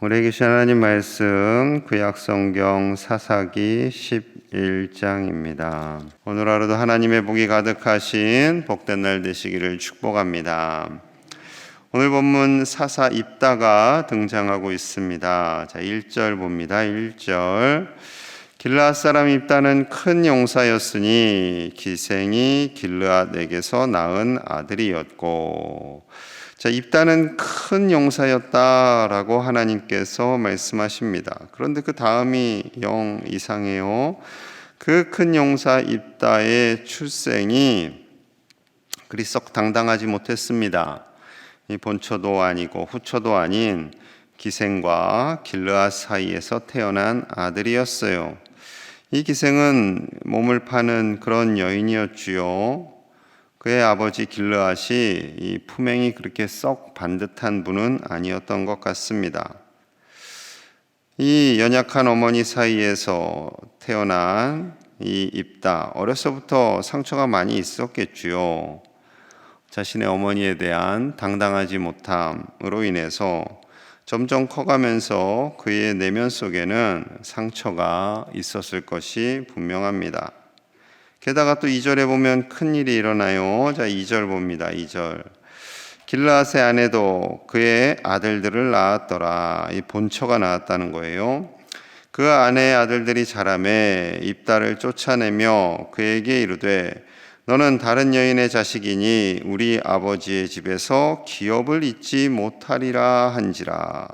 우리에게 계신 하나님 말씀 구약성경 사사기 11장입니다. 오늘 하루도 하나님의 복이 가득하신 복된 날 되시기를 축복합니다. 오늘 본문 사사 입다가 등장하고 있습니다. 자, 1절 봅니다. 1절 길르앗 사람 입다는 큰 용사였으니 기생이 길르앗에게서 낳은 아들이었고. 자, 입다는 큰 용사였다라고 하나님께서 말씀하십니다. 그런데 그 다음이 영 이상해요. 그 큰 용사 입다의 출생이 그리 썩 당당하지 못했습니다. 이 본처도 아니고 후처도 아닌 기생과 길르앗 사이에서 태어난 아들이었어요. 이 기생은 몸을 파는 그런 여인이었지요. 그의 아버지 길르앗이 이 품행이 그렇게 썩 반듯한 분은 아니었던 것 같습니다. 이 연약한 어머니 사이에서 태어난 이 입다, 어려서부터 상처가 많이 있었겠지요. 자신의 어머니에 대한 당당하지 못함으로 인해서 점점 커가면서 그의 내면 속에는 상처가 있었을 것이 분명합니다. 게다가 또 2절에 보면 큰일이 일어나요. 자, 2절 봅니다. 2절 길르앗의 아내도 그의 아들들을 낳았더라. 이 본처가 낳았다는 거예요. 그 아내의 아들들이 자라매 입다를 쫓아내며 그에게 이르되 너는 다른 여인의 자식이니 우리 아버지의 집에서 기업을 잊지 못하리라 한지라.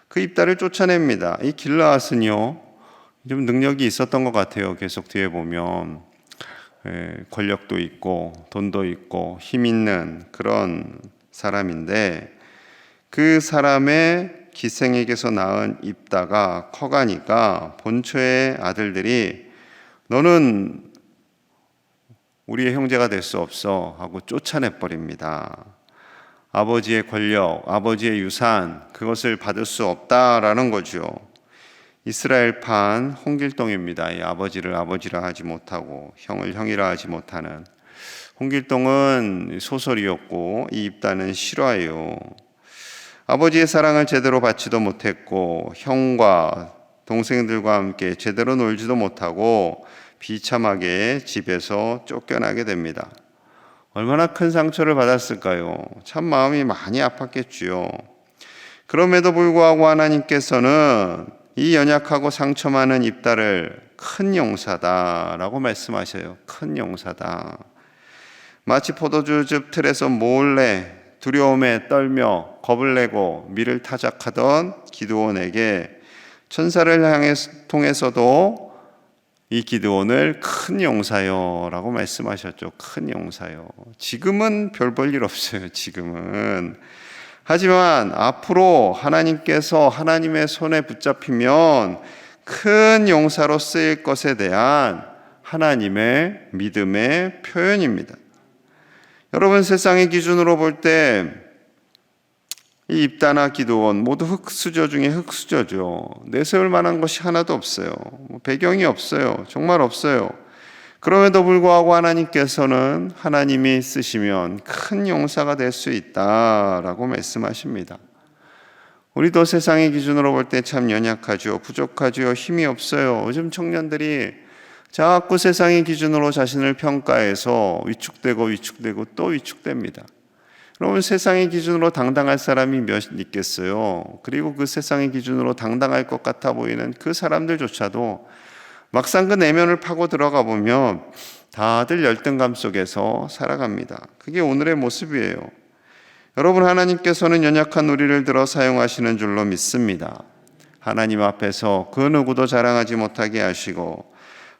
그 입다를 쫓아냅니다. 이 길르앗은요 좀 능력이 있었던 것 같아요. 계속 뒤에 보면 권력도 있고 돈도 있고 힘 있는 그런 사람인데 그 사람의 기생에게서 낳은 입다가 커가니까 본처의 아들들이 너는 우리의 형제가 될 수 없어 하고 쫓아내버립니다. 아버지의 권력, 아버지의 유산, 그것을 받을 수 없다라는 거죠. 이스라엘판 홍길동입니다. 이 아버지를 아버지라 하지 못하고 형을 형이라 하지 못하는. 홍길동은 소설이었고 이 입다는 실화예요. 아버지의 사랑을 제대로 받지도 못했고 형과 동생들과 함께 제대로 놀지도 못하고 비참하게 집에서 쫓겨나게 됩니다. 얼마나 큰 상처를 받았을까요? 참 마음이 많이 아팠겠지요. 그럼에도 불구하고 하나님께서는 이 연약하고 상처 많은 입다를 큰 용사다라고 말씀하셔요. 큰 용사다. 마치 포도주즙 틀에서 몰래 두려움에 떨며 겁을 내고 미를 타작하던 기드온에게 천사를 향해 통해서도 이 기드온을 큰 용사요 라고 말씀하셨죠. 큰 용사요. 지금은 별 볼 일 없어요. 지금은. 하지만 앞으로 하나님께서 하나님의 손에 붙잡히면 큰 용사로 쓰일 것에 대한 하나님의 믿음의 표현입니다. 여러분, 세상의 기준으로 볼 때 이 입다나 기드온 모두 흙수저 중에 흙수저죠. 내세울 만한 것이 하나도 없어요. 배경이 없어요. 정말 없어요. 그럼에도 불구하고 하나님께서는 하나님이 쓰시면 큰 용사가 될 수 있다라고 말씀하십니다. 우리도 세상의 기준으로 볼 때 참 연약하죠. 부족하죠. 힘이 없어요. 요즘 청년들이 자꾸 세상의 기준으로 자신을 평가해서 위축되고 또 위축됩니다. 여러분, 세상의 기준으로 당당할 사람이 몇 있겠어요? 그리고 그 세상의 기준으로 당당할 것 같아 보이는 그 사람들조차도 막상 그 내면을 파고 들어가 보면 다들 열등감 속에서 살아갑니다. 그게 오늘의 모습이에요. 여러분, 하나님께서는 연약한 우리를 들어 사용하시는 줄로 믿습니다. 하나님 앞에서 그 누구도 자랑하지 못하게 하시고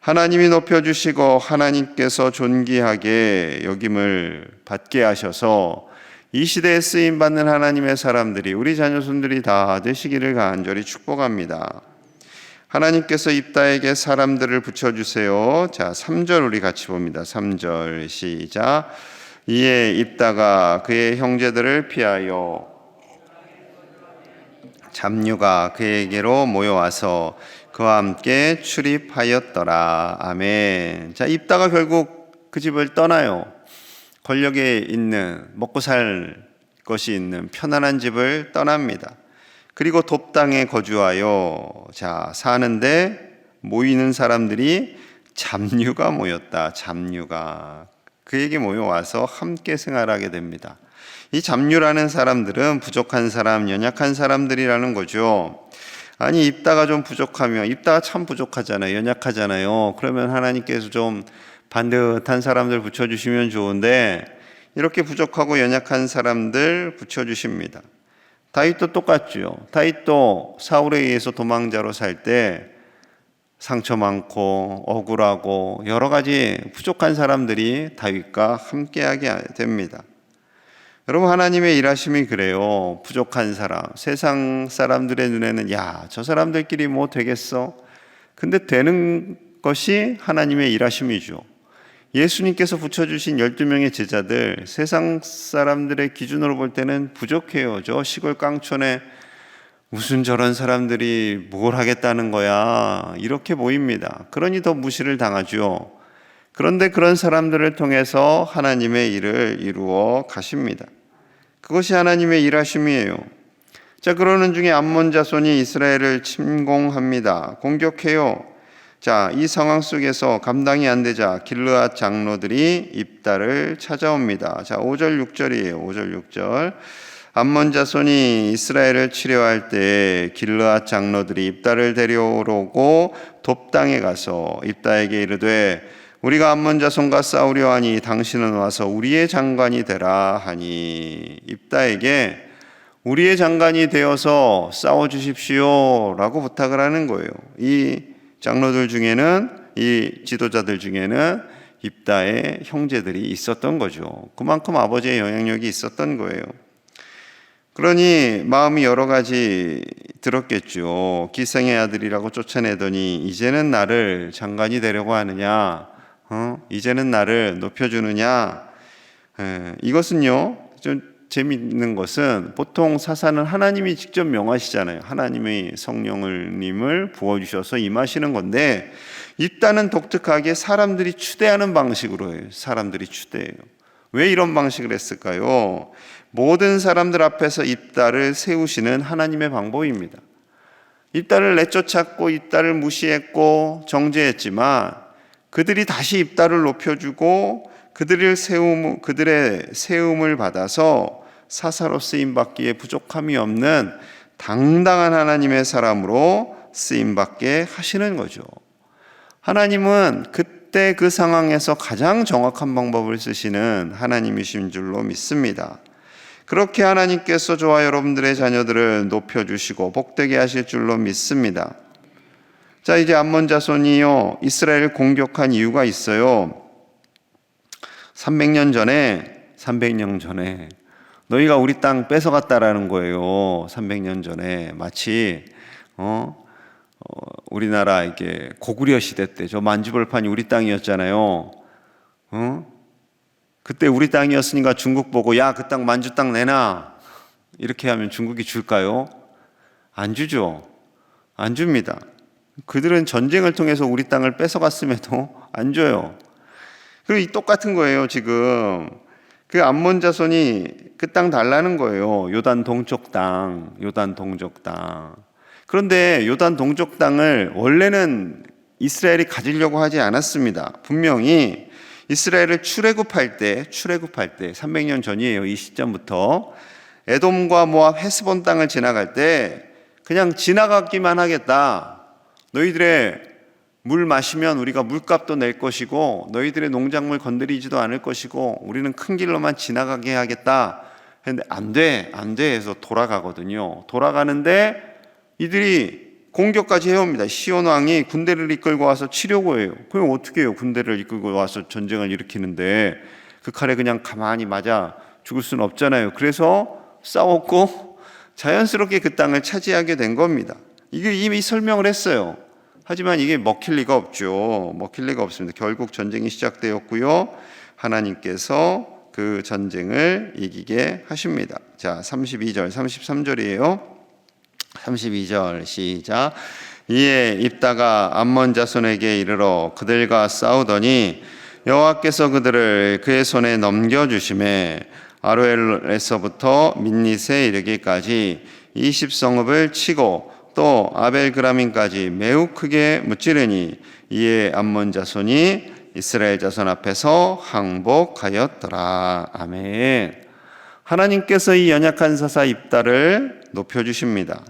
하나님이 높여주시고 하나님께서 존귀하게 여김을 받게 하셔서 이 시대에 쓰임받는 하나님의 사람들이, 우리 자녀손들이 다 되시기를 간절히 축복합니다. 하나님께서 입다에게 사람들을 붙여주세요. 자, 3절 우리 같이 봅니다. 3절 시작. 이에 입다가 그의 형제들을 피하여 잡류가 그에게로 모여와서 그와 함께 출입하였더라. 아멘. 자, 입다가 결국 그 집을 떠나요. 권력에 있는, 먹고 살 것이 있는 편안한 집을 떠납니다. 그리고 돕당에 거주하여 사는데 모이는 사람들이 잡류가 모였다. 잡류가 그에게 모여와서 함께 생활하게 됩니다. 이 잡류라는 사람들은 부족한 사람, 연약한 사람들이라는 거죠. 아니, 입다가 좀 부족하면, 입다가 참 부족하잖아요. 연약하잖아요. 그러면 하나님께서 좀 반듯한 사람들 붙여주시면 좋은데 이렇게 부족하고 연약한 사람들 붙여주십니다. 다윗도 똑같죠. 다윗도 사울에 의해서 도망자로 살 때 상처 많고 억울하고 여러 가지 부족한 사람들이 다윗과 함께하게 됩니다. 여러분, 하나님의 일하심이 그래요. 부족한 사람, 세상 사람들의 눈에는 야, 저 사람들끼리 뭐 되겠어? 근데 되는 것이 하나님의 일하심이죠. 예수님께서 붙여주신 12명의 제자들, 세상 사람들의 기준으로 볼 때는 부족해요. 저 시골 깡촌에 무슨 저런 사람들이 뭘 하겠다는 거야, 이렇게 보입니다. 그러니 더 무시를 당하죠. 그런데 그런 사람들을 통해서 하나님의 일을 이루어 가십니다. 그것이 하나님의 일하심이에요. 자, 그러는 중에 암몬 자손이 이스라엘을 침공합니다. 공격해요. 자, 이 상황 속에서 감당이 안 되자 길르앗 장로들이 입다를 찾아옵니다. 자, 5절 6절이에요. 5절 6절. 암몬 자손이 이스라엘을 치려할 때 길르앗 장로들이 입다를 데려오고 돕당에 가서 입다에게 이르되 우리가 암몬 자손과 싸우려 하니 당신은 와서 우리의 장관이 되라 하니, 입다에게 우리의 장관이 되어서 싸워 주십시오 라고 부탁을 하는 거예요. 이 장로들 중에는, 이 지도자들 중에는 입다의 형제들이 있었던 거죠. 그만큼 아버지의 영향력이 있었던 거예요. 그러니 마음이 여러 가지 들었겠죠. 기생의 아들이라고 쫓아내더니 이제는 나를 장관이 되려고 하느냐, 이제는 나를 높여주느냐. 이것은요, 좀 재미있는 것은 보통 사사는 하나님이 직접 명하시잖아요. 하나님의 성령님을 부어주셔서 임하시는 건데, 입다는 독특하게 사람들이 추대하는 방식으로 해요. 사람들이 추대해요. 왜 이런 방식을 했을까요? 모든 사람들 앞에서 입다를 세우시는 하나님의 방법입니다. 입다를 내쫓았고 입다를 무시했고 정죄했지만 그들이 다시 입다를 높여주고 그들의 세움을 받아서 사사로 쓰임받기에 부족함이 없는 당당한 하나님의 사람으로 쓰임받게 하시는 거죠. 하나님은 그때 그 상황에서 가장 정확한 방법을 쓰시는 하나님이신 줄로 믿습니다. 그렇게 하나님께서 저와 여러분들의 자녀들을 높여주시고 복되게 하실 줄로 믿습니다. 자, 이제 암몬 자손이요, 이스라엘을 공격한 이유가 있어요. 300년 전에 너희가 우리 땅 뺏어갔다라는 거예요. 300년 전에 마치 우리나라 이게 고구려 시대 때 저 만주벌판이 우리 땅이었잖아요. 그때 우리 땅이었으니까 중국 보고 야, 그 땅 만주 땅 내놔 이렇게 하면 중국이 줄까요? 안 주죠. 안 줍니다. 그들은 전쟁을 통해서 우리 땅을 뺏어갔음에도 안 줘요. 그리고 이 똑같은 거예요. 지금 그 암몬 자손이 그 땅 달라는 거예요. 요단 동쪽 땅. 그런데 요단 동쪽 땅을 원래는 이스라엘이 가지려고 하지 않았습니다. 분명히 이스라엘을 출애굽할 때 300년 전이에요. 이 시점부터 에돔과 모압 헤스본 땅을 지나갈 때 그냥 지나가기만 하겠다. 너희들의 물 마시면 우리가 물값도 낼 것이고 너희들의 농작물 건드리지도 않을 것이고 우리는 큰 길로만 지나가게 하겠다 했는데 안 돼 해서 돌아가거든요. 돌아가는데 이들이 공격까지 해옵니다. 시온 왕이 군대를 이끌고 와서 치려고 해요. 그럼 어떻게 해요? 군대를 이끌고 와서 전쟁을 일으키는데 그 칼에 그냥 가만히 맞아 죽을 수는 없잖아요. 그래서 싸웠고 자연스럽게 그 땅을 차지하게 된 겁니다. 이게 이미 설명을 했어요. 하지만 이게 먹힐 리가 없죠. 먹힐 리가 없습니다. 결국 전쟁이 시작되었고요. 하나님께서 그 전쟁을 이기게 하십니다. 자, 32절, 33절이에요. 32절 시작. 이에 입다가 암몬 자손에게 이르러 그들과 싸우더니 여호와께서 그들을 그의 손에 넘겨주심에 아로엘에서부터 민닛에 이르기까지 20성읍을 치고 또 아벨그라민까지 매우 크게 무찌르니 이에 암몬 자손이 이스라엘 자손 앞에서 항복하였더라. 아멘. 하나님께서 이 연약한 사사 입다를 높여주십니다.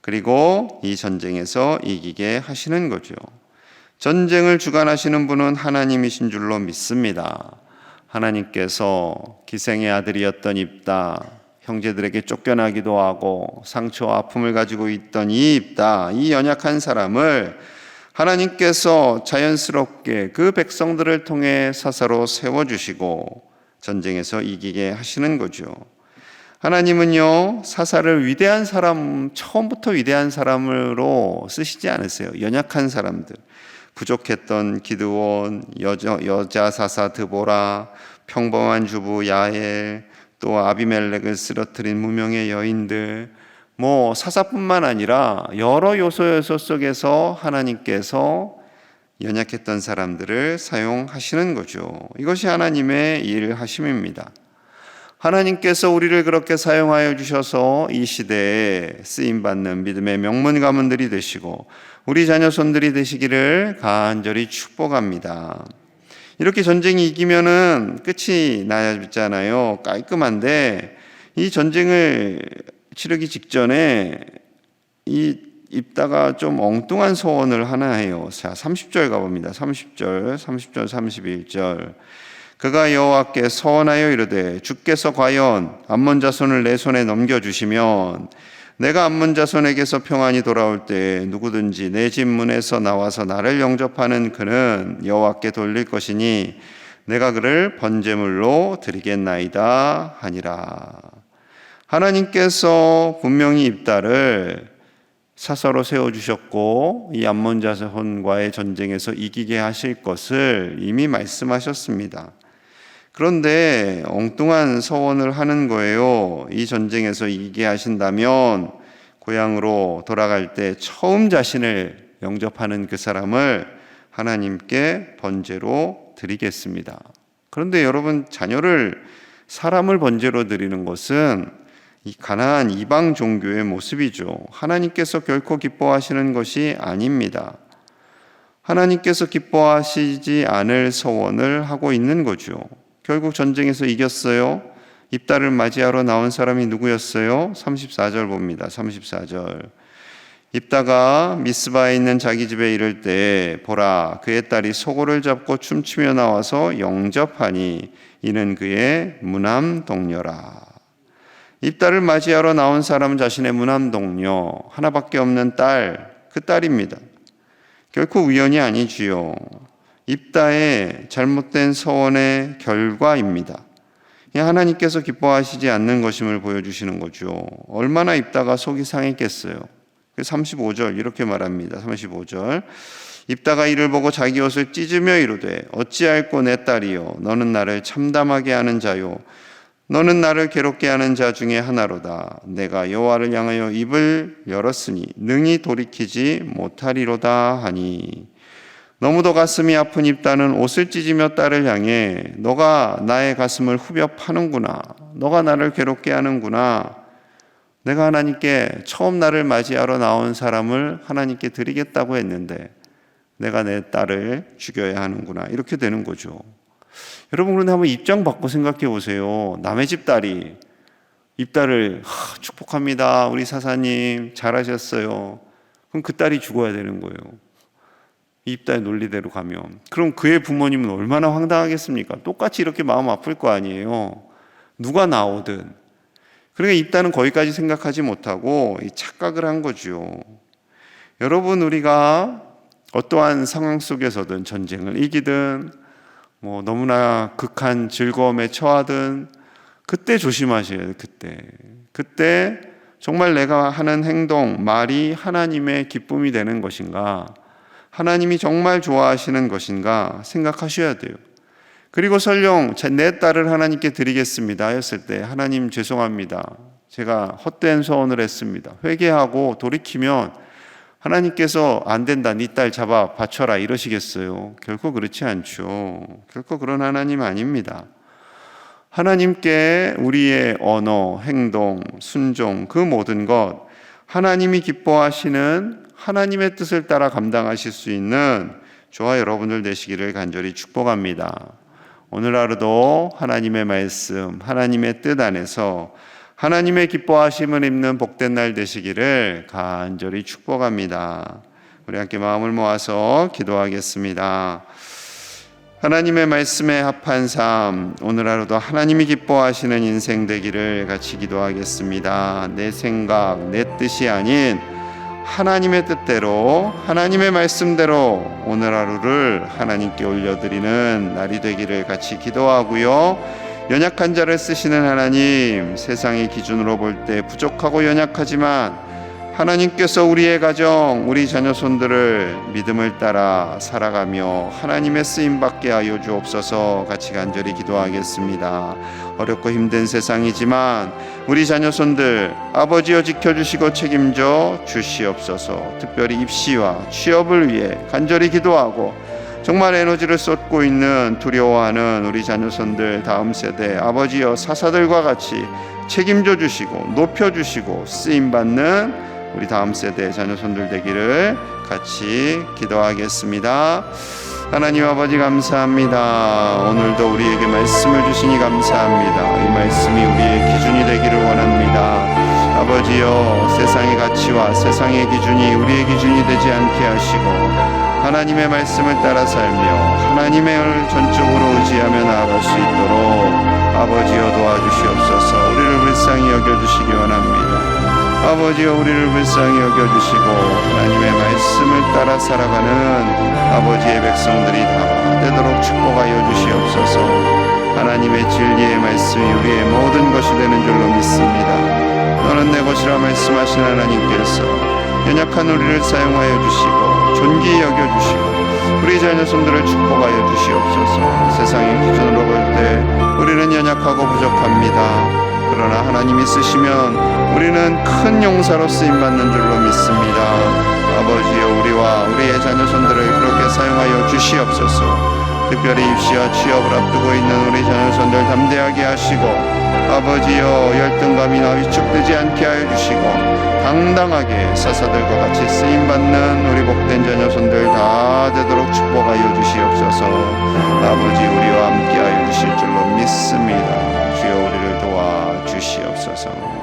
그리고 이 전쟁에서 이기게 하시는 거죠. 전쟁을 주관하시는 분은 하나님이신 줄로 믿습니다. 하나님께서 기생의 아들이었던 입다, 형제들에게 쫓겨나기도 하고 상처와 아픔을 가지고 있던 이 입다, 이 연약한 사람을 하나님께서 자연스럽게 그 백성들을 통해 사사로 세워주시고 전쟁에서 이기게 하시는 거죠. 하나님은요, 사사를 위대한 사람, 처음부터 위대한 사람으로 쓰시지 않으세요. 연약한 사람들, 부족했던 기드온, 여자 사사 드보라, 평범한 주부 야엘, 또 아비멜렉을 쓰러뜨린 무명의 여인들, 사사뿐만 아니라 여러 요소 속에서 하나님께서 연약했던 사람들을 사용하시는 거죠. 이것이 하나님의 일하심입니다. 하나님께서 우리를 그렇게 사용하여 주셔서 이 시대에 쓰임받는 믿음의 명문 가문들이 되시고 우리 자녀손들이 되시기를 간절히 축복합니다. 이렇게 전쟁이 이기면은 끝이 나잖아요. 깔끔한데 이 전쟁을 치르기 직전에 이 입다가 좀 엉뚱한 소원을 하나 해요. 자, 30절 가봅니다. 30절, 31절. 그가 여호와께 서원하여 이르되 주께서 과연 암몬 자손을 내 손에 넘겨주시면 내가 암몬 자손에게서 평안히 돌아올 때 누구든지 내 집 문에서 나와서 나를 영접하는 그는 여호와께 돌릴 것이니 내가 그를 번제물로 드리겠나이다 하니라. 하나님께서 분명히 입다를 사사로 세워주셨고 이 암몬 자손과의 전쟁에서 이기게 하실 것을 이미 말씀하셨습니다. 그런데 엉뚱한 서원을 하는 거예요. 이 전쟁에서 이기게 하신다면 고향으로 돌아갈 때 처음 자신을 영접하는 그 사람을 하나님께 번제로 드리겠습니다. 그런데 여러분, 사람을 번제로 드리는 것은 이 가나안 이방 종교의 모습이죠. 하나님께서 결코 기뻐하시는 것이 아닙니다. 하나님께서 기뻐하시지 않을 서원을 하고 있는 거죠. 결국 전쟁에서 이겼어요. 입다를 맞이하러 나온 사람이 누구였어요? 34절 봅니다. 34절. 입다가 미스바에 있는 자기 집에 이를 때 보라, 그의 딸이 소고를 잡고 춤추며 나와서 영접하니 이는 그의 무남 동료라. 입다를 맞이하러 나온 사람은 자신의 무남 동료, 하나밖에 없는 딸, 그 딸입니다. 결코 우연이 아니지요. 입다의 잘못된 서원의 결과입니다. 하나님께서 기뻐하시지 않는 것임을 보여주시는 거죠. 얼마나 입다가 속이 상했겠어요. 35절 이렇게 말합니다. 35절. 입다가 이를 보고 자기 옷을 찢으며 이르되 어찌할꼬 내 딸이요 너는 나를 참담하게 하는 자요 너는 나를 괴롭게 하는 자 중에 하나로다. 내가 여호와를 향하여 입을 열었으니 능히 돌이키지 못하리로다 하니. 너무도 가슴이 아픈 입다는 옷을 찢으며 딸을 향해 너가 나의 가슴을 후벼 파는구나. 너가 나를 괴롭게 하는구나. 내가 하나님께 처음 나를 맞이하러 나온 사람을 하나님께 드리겠다고 했는데 내가 내 딸을 죽여야 하는구나. 이렇게 되는 거죠. 여러분, 그런데 한번 입장 바꿔 생각해 보세요. 남의 집 딸이 입다를 축복합니다. 우리 사사님 잘하셨어요. 그럼 그 딸이 죽어야 되는 거예요. 입다의 논리대로 가면. 그럼 그의 부모님은 얼마나 황당하겠습니까? 똑같이 이렇게 마음 아플 거 아니에요. 누가 나오든. 그러니까 입다는 거기까지 생각하지 못하고 착각을 한 거죠. 여러분, 우리가 어떠한 상황 속에서든 전쟁을 이기든 너무나 극한 즐거움에 처하든 그때 조심하셔야 돼요. 그때 정말 내가 하는 행동, 말이 하나님의 기쁨이 되는 것인가, 하나님이 정말 좋아하시는 것인가 생각하셔야 돼요. 그리고 설령 내 딸을 하나님께 드리겠습니다 하였을 때 하나님 죄송합니다. 제가 헛된 소원을 했습니다. 회개하고 돌이키면 하나님께서 안 된다, 네 딸 잡아 바쳐라 이러시겠어요? 결코 그렇지 않죠. 결코 그런 하나님 아닙니다. 하나님께 우리의 언어, 행동, 순종, 그 모든 것 하나님이 기뻐하시는 하나님의 뜻을 따라 감당하실 수 있는 저와 여러분들 되시기를 간절히 축복합니다. 오늘 하루도 하나님의 말씀, 하나님의 뜻 안에서 하나님의 기뻐하심을 입는 복된 날 되시기를 간절히 축복합니다. 우리 함께 마음을 모아서 기도하겠습니다. 하나님의 말씀에 합한 삶, 오늘 하루도 하나님이 기뻐하시는 인생 되기를 같이 기도하겠습니다. 내 생각, 내 뜻이 아닌 하나님의 뜻대로, 하나님의 말씀대로 오늘 하루를 하나님께 올려드리는 날이 되기를 같이 기도하고요. 연약한 자를 쓰시는 하나님, 세상의 기준으로 볼 때 부족하고 연약하지만 하나님께서 우리의 가정, 우리 자녀손들을 믿음을 따라 살아가며 하나님의 쓰임받게 하여 주옵소서. 같이 간절히 기도하겠습니다. 어렵고 힘든 세상이지만 우리 자녀손들 아버지여 지켜주시고 책임져 주시옵소서. 특별히 입시와 취업을 위해 간절히 기도하고 정말 에너지를 쏟고 있는 두려워하는 우리 자녀손들 다음 세대 아버지여 사사들과 같이 책임져 주시고 높여주시고 쓰임받는 우리 다음 세대 자녀손들 되기를 같이 기도하겠습니다. 하나님 아버지 감사합니다. 오늘도 우리에게 말씀을 주시니 감사합니다. 이 말씀이 우리의 기준이 되기를 원합니다. 아버지여, 세상의 가치와 세상의 기준이 우리의 기준이 되지 않게 하시고 하나님의 말씀을 따라 살며 하나님을 전적으로 의지하며 나아갈 수 있도록 아버지여 도와주시옵소서. 우리를 불쌍히 여겨주시기 원합니다. 아버지여, 우리를 불쌍히 여겨주시고 하나님의 말씀을 따라 살아가는 아버지의 백성들이 다 되도록 축복하여 주시옵소서. 하나님의 진리의 말씀이 우리의 모든 것이 되는 줄로 믿습니다. 너는 내 것이라 말씀하신 하나님께서 연약한 우리를 사용하여 주시고 존귀히 여겨주시고 우리 자녀손들을 축복하여 주시옵소서. 세상의 기준으로 볼 때 우리는 연약하고 부족합니다. 그러나 하나님이 쓰시면 우리는 큰 용사로 쓰임받는 줄로 믿습니다. 아버지여, 우리와 우리의 자녀손들을 그렇게 사용하여 주시옵소서. 특별히 입시와 취업을 앞두고 있는 우리 자녀손들 담대하게 하시고 아버지여, 열등감이나 위축되지 않게 하여 주시고 당당하게 사사들과 같이 쓰임받는 우리 복된 자녀손들 다 되도록 축복하여 주시옵소서. 아버지, 우리와 함께하여 주실 줄로 믿습니다. 주여, 우리를 도와주시옵소서.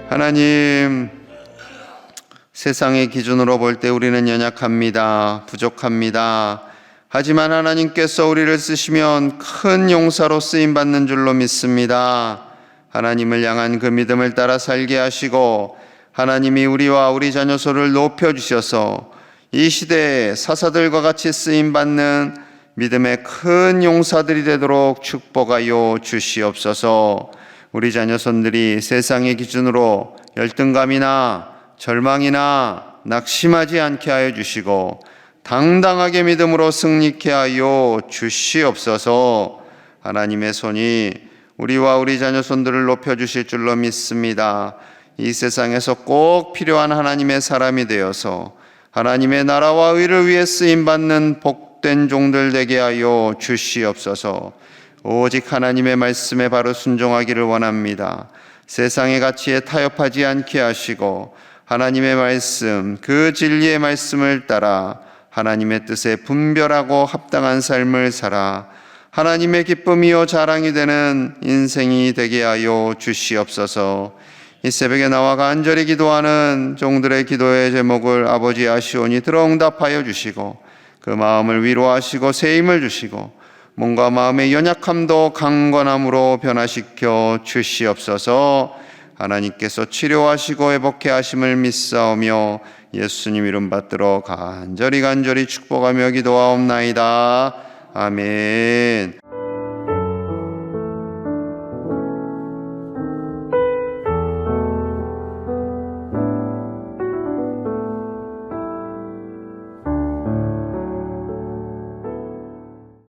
하나님, 세상의 기준으로 볼 때 우리는 연약합니다. 부족합니다. 하지만 하나님께서 우리를 쓰시면 큰 용사로 쓰임받는 줄로 믿습니다. 하나님을 향한 그 믿음을 따라 살게 하시고 하나님이 우리와 우리 자녀소를 높여주셔서 이 시대에 사사들과 같이 쓰임받는 믿음의 큰 용사들이 되도록 축복하여 주시옵소서. 우리 자녀손들이 세상의 기준으로 열등감이나 절망이나 낙심하지 않게 하여 주시고 당당하게 믿음으로 승리케 하여 주시옵소서. 하나님의 손이 우리와 우리 자녀손들을 높여주실 줄로 믿습니다. 이 세상에서 꼭 필요한 하나님의 사람이 되어서 하나님의 나라와 의를 위해 쓰임받는 복된 종들 되게 하여 주시옵소서. 오직 하나님의 말씀에 바로 순종하기를 원합니다. 세상의 가치에 타협하지 않게 하시고 하나님의 말씀, 그 진리의 말씀을 따라 하나님의 뜻에 분별하고 합당한 삶을 살아 하나님의 기쁨이요 자랑이 되는 인생이 되게 하여 주시옵소서. 이 새벽에 나와 간절히 기도하는 종들의 기도의 제목을 아버지 아시오니 들어응답하여 주시고 그 마음을 위로하시고 새 힘을 주시고 몸과 마음의 연약함도 강건함으로 변화시켜 주시옵소서. 하나님께서 치료하시고 회복해 하심을 믿사오며 예수님 이름 받들어 간절히 축복하며 기도하옵나이다. 아멘.